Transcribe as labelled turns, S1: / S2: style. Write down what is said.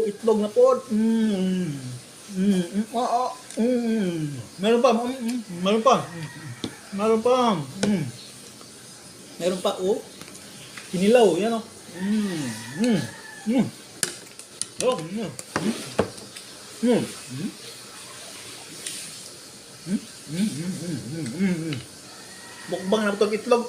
S1: itlog na po. Meron pa. Meron pa. Meron pa. Meron pa, oh. Kinilaw, yan, oh. Oh, Mukbang na itong itlog.